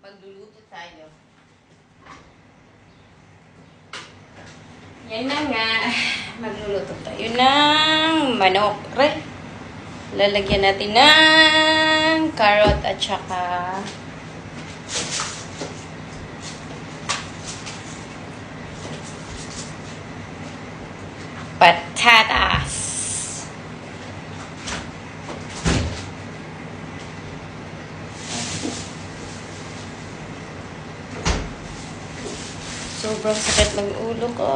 Magluluto tayo. Yan na nga. Magluluto tayo ng manok. Lalagyan natin ng carrot at saka patatas. Sobrang sakit ng ulo ko.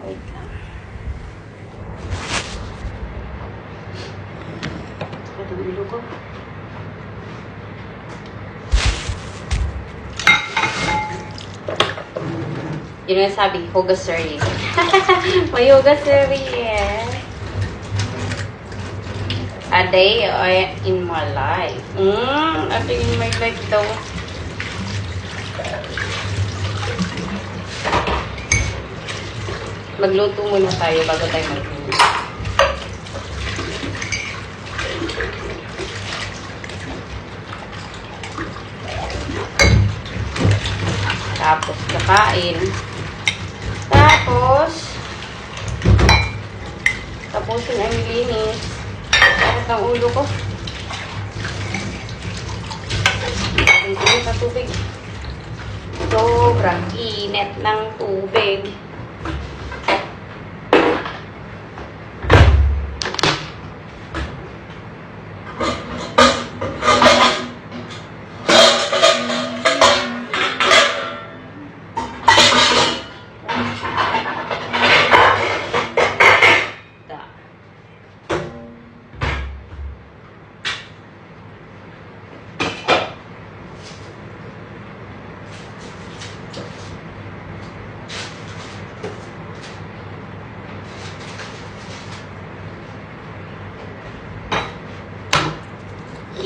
Wait lang. Sakit ng ulo ko. Yun yung sabi, Hogasari. May Hogasari eh. A day in my life. A day in my life daw. Magluto muna tayo bago tayo magluto. Tapos kakain. Tapusin ang linis. Sakit ang ulo ko. Init na tubig. Sobrang init ng tubig.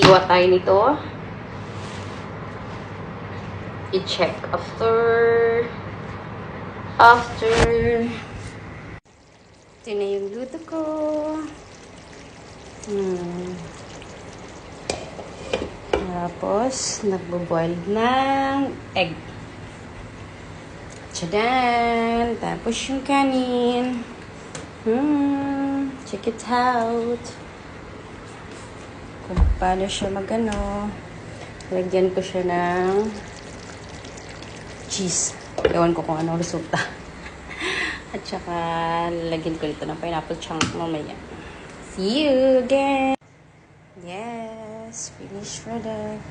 Iwa tayo nito. I-check after. Ito na yung luto ko. Tapos, nagbo-boil ng egg. Tchadan! Tapos yung kanin. Check it out. Kung paano siya magano. Lagyan ko siya ng cheese. Ewan ko kung anong resulta. At saka, lagyan ko dito ng pineapple chunk mamaya. See you again! Yes, finished product.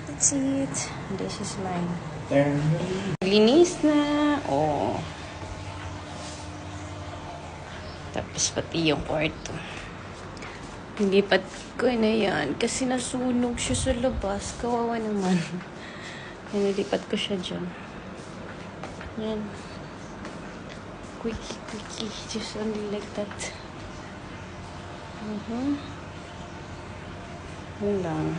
That's it. This is mine. Linis na. Oh. Tapos pati yung kwarto. Nilipat ko na yan kasi nasunog siya sa labas. Kawawa naman. Nilipat ko siya dyan. Yan. Quickie. Just only like that. Yun lang.